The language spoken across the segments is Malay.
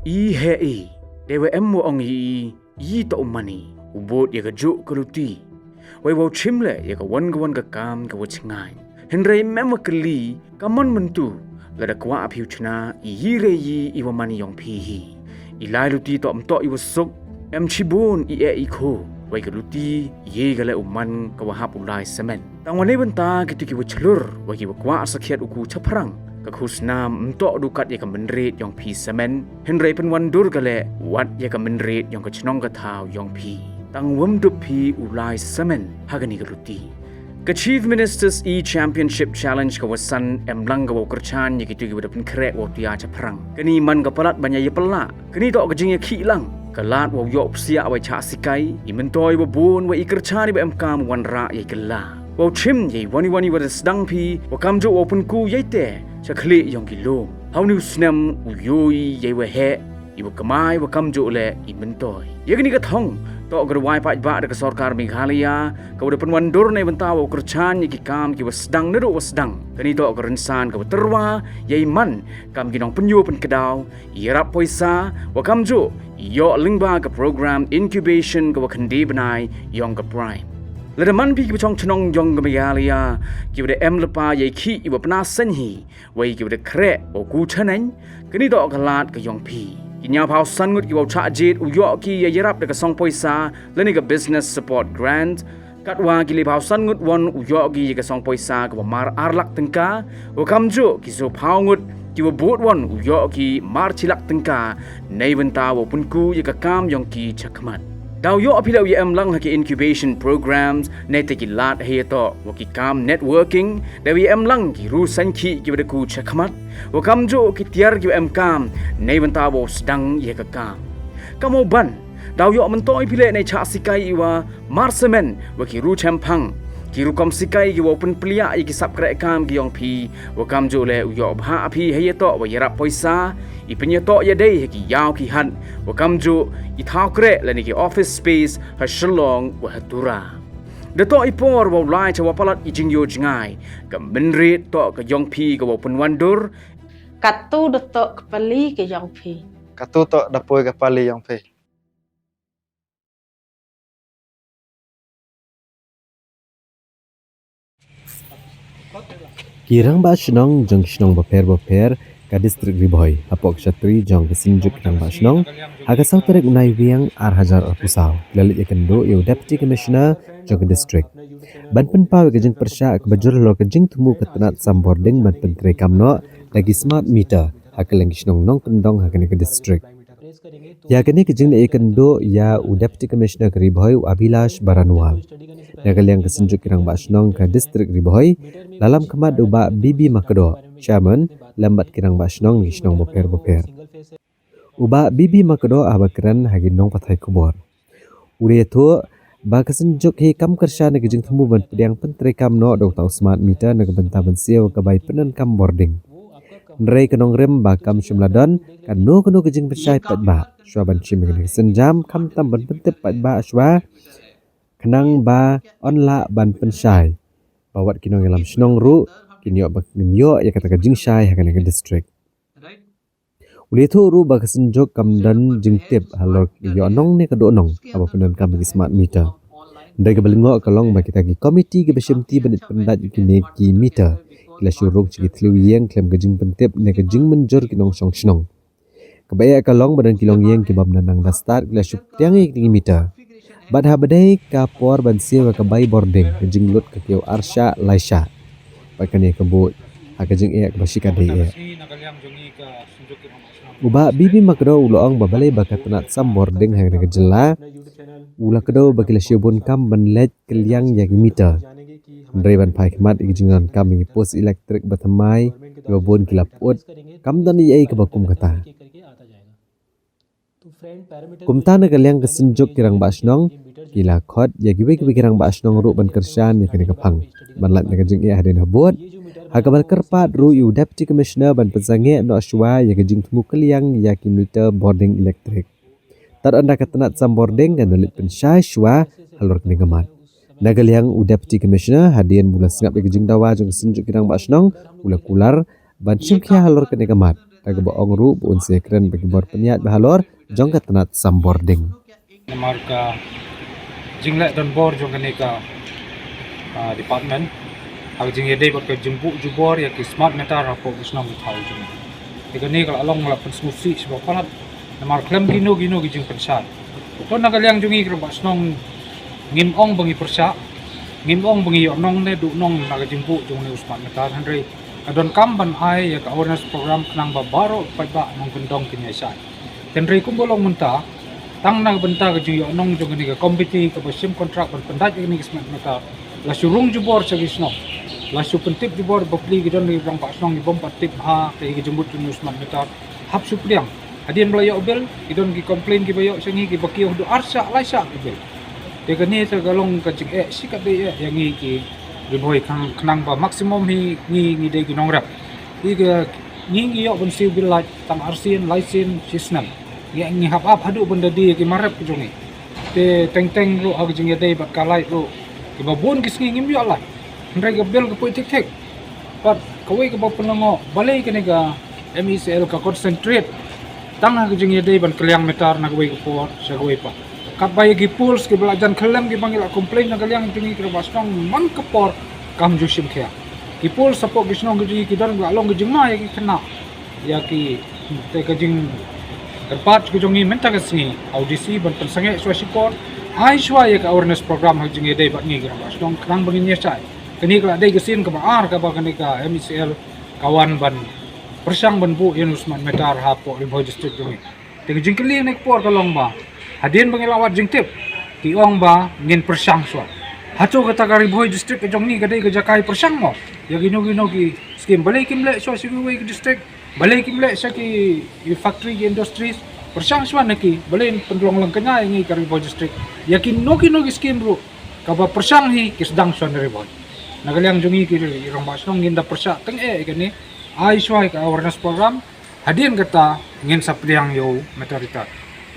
I hei, dewa emu ong i to umani, ubot ya gajuk keluti. Wai wau chimle ya kawan ka kam ka wachingai. Henry mema keli, kamon mentu, lada kwa apiu chna, i hire i wamani yong pihi. Ilai luti to amto i wasuk, em chibun i iko. Wai keluti, ye gale uman ka wahap ulai semen. Tangwane benta gitu ki wachlur, wai ki wakwa sakhiat uku chaprang. Kakhusnam untuk dukat ya kemenrit yang pi semen Henry penwandur gale wat ya kemenrit yang kecnong katau yang pi tang wamdu pi ulai semen hagani geruti ke Chief Ministers Championship Challenge kawasan emlang gawa kerchan ya gitu gida pen krek wa tia chaprang kini man kapalat banyak ya pelak kini tok kejing ya khilang kalat wa yok sia wa cha sikai imentoi wa bun wa ikerchan ba emkam wanra ya gela wa chim ye wani wa sedang pi wa kamjo open ku ye te Chakli yang gilom. Hau ni usnam uyoi yewa he. Ibu kemai wa kamjo le imentoi. Ya gini katong. Tok gerwai pajba ada ke sorkar Meghalaya. Kau depan wandur na ibentawa kerchan ki kam ki wasdang nedo wasdang. Kani tok kerensan kau terwa. Ya iman kam ginong penyu pen kedau. Irap poisa wa kamjo. Yo lingba ke program incubation ke wakandi benai yang ke prime. Ledaman pi kibacong cenong jong Meghalaya kibade em lepa ye khi iba pna senhi wai kibade kre o ku chaneng kini dok kalat ke yong pi kinya phau sangut kibau cha jit uyo ki ye yarap de ka song poisa leni ka business support grant katwa ki le phau sangut won uyo ki ye ka song poisa ka mar arlak tengka o kamjo ki so phau ngut ki wo bot won uyo ki mar chilak tengka nei wenta wo punku ye ka kam yong ki chakmat Dau yo apilau ye emlang haki incubation programs nete ki lat heto waki kam networking dawi emlang ki rusan ki bada ku chakmat wakam jo ki tiar ki emkam nei bentawo sedang ye ka kam kamo ban dau yo mentoi pile nei cha sikai iwa marsemen waki ru champang ki ru kom sikai ki open plia ki sap krek kam ki yong pi wakam jo le yo bha api heto wa yarap poisa ipenya to ya dei ki yaw ki han wakam jo ithau kre lani ki office space ha shalong wa hatura de to ipor wa lai chawa palat ijing yo jingai ka menrit to ka yong pi ka wa penwandur katu de to kepali ke yong pi katu to dapoi kepali yong pi Kirang ba shnong jong shnong baper ka distrik Ribhoi apok Shatri jong kesinjuk kirang ba shnong aga sautarek unai wiang ar pusau lalit yakendo yo deputy commissioner jong distrik ban penpaw ke jeng persya ke bajur lo ke jeng tumu ke tenat sambording ban pentre kamno lagi smart meter hakeleng shnong nong kendong hakene ke distrik ya kene ke jeng yakendo ya u deputy commissioner ke Ribhoi Abhilash Baranwal Nagalyang kesenjuk kirang basnong ke distrik Ribhoi dalam kemat uba Bibi Makdo chairman lambat kirang basnong gisnong boper uba Bibi Makdo abakran haginong pathai kubor ure tu ba kesenjuk hi kam kersha ne gijing temu ban pediang pentre kam no dok tau smart meter ne benta bensiau ke bai penen kam boarding Nrei kenong rem ba kam shumladon kan no gijing persai pat ba swaban chim ne senjam kam tam ban pentep pat ba aswa kenang ba onla ban pensai bawat kinong alam shnong ru kinyo ba kinyo ya kata ka jingshai hakan ke district uli thu ru ba kesenjok kamdan jingtip halor yo nong ne ka do nong apa penan kam gi smart meter ndai ka belingo kalong ba kita gi committee ge besimti benit pendat kini ki meter kila syurung chi tlu yeng klem ke jing pentip ne ka jing menjor kinong song shnong kabaya kalong badan kilong yeng ki bab nanang dastar kila syuk tiang ki meter Badha badai kapor bansia wa kabai boarding kejing lut ke kiau Arsha Laisha pakane kebut akajing ek basika dei uba Bibi Makdo uloong babalai bakat tenat sam boarding hang ke jela ula kedo bakila syubun kam benlet keliang yagi meter ndrei ban pai khmat ijingan kam i pos elektrik batamai yobun kilap ut kam dan ei ke bakum kata kumtana kaliang kesenjuk kirang basnong kila khot ya giwe kirang basnong ru ban kershan ya kene kapang banlat ne kajing ya hadin habot hakabar kerpat ru yu deputy commissioner ban pesange no ashwa ya kajing temu kaliang ya meter boarding elektrik tar anda katenat sam boarding kan dalit pensyai shwa halor kene gamat nagaliang u deputy commissioner hadian bulan sengap ya kajing dawa jong kesenjuk kirang basnong ula kular ban syukya halor kene gamat taga ba ong ru bu unse kren bagi bor peniat bahalor jong ka tenat sambording. Marka jingle dan bor jong kene ka department ag jing yede bor ka jumpu jubor ya ki smart meter rapo bisnong thau jong kene ka along la pensmusi sebab palat namar klem gino gi jing pensat to nagaliang jungi ka basnong ngimong bangi persa ngimong bangi nong ne du nong naga jumpu jong ne smart meter handre adon kamban ai ya ka awareness program nang babaro pa ba nong gendong kinyasai tenri kumbolong munta tang nang benta ke jung nong jung ni ke kompeti ke sim kontrak berpendat ni ke smart meter la surung jubor sa gisno la su pentip jubor bopli gidon ni rong pasong ni bom patip ha ke jembut ni smart meter hap supriang adien belayo bel gidon ki komplain ki bayo sengi ki bakio do arsa laisa bel de ke ni sa galong ke jing sikat de yang ni ki riboy kanang ba maksimum ni de ginong rap i ke ni yo bon siu bil la tam arsin laisin sisnam yang ni hap hadu benda di ki marap ki jongi te teng ro ag jing yadai bat kalai ro ki babon ki sngi ngim yo la ndrai ga bel ka poi tek pat kawai ka bapenongo balai ka nega MECL ka concentrate tang ag jing yadai ban kaliang metar na kawai ka por sa kawai pa kat bay ki pulse ki belajan kelam ki panggil komplain na kaliang tingi ka basong man ka por kam jusim kya ki pulse sapo gisnong ki dan ga long ki jingma ya ki kena ya ki te ka jing terpat ke jongi menta ke sini audisi ban pensange suasikor ai suai ke awareness program hak jingi dei bat ni gra bas dong krang bangin ya sai kini kala dei kesin ke baar ka ba kani ka MECL kawan ban persang ban bu Yunusman metar hapo Riboy district jongi te jingkeli nek por kalong ba hadien bangilawat jingtip ti ong ba ngin persang swa hato kata ka Riboy district ke jongi ka dei ke jakai persang mo ya gino ki skim balai kimle so siwi ke district balai kimle sa ki factory industries persang swan ki balai pendulong lang kanya ngi ka Riboy district yakin no ki skim bro ka ba persang hi kisdang swan Riboy nagaliang jungi ki rong basnong nginda persa teng kani ai swai ka awareness program hadin kata ngin sa priang yo metarita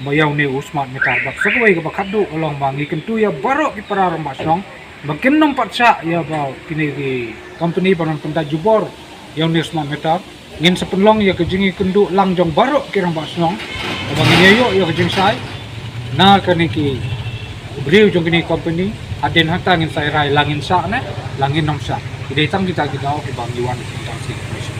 mayaw ni usmat metar bak sa kawai ka bakado along bangi kentu ya baro ki para rong basnong bakin nong patsa ya ba kini ki company panon penta jubor yang ni usmat metar ngin sa penlong ya kejingi kendu lang jong baro kirang basnong abang nyayo ya kejing sai na kaniki beriu jong kini company aden hata ngin sai rai langin sa na langin nom sa ide tang kita o ki bang yuan kita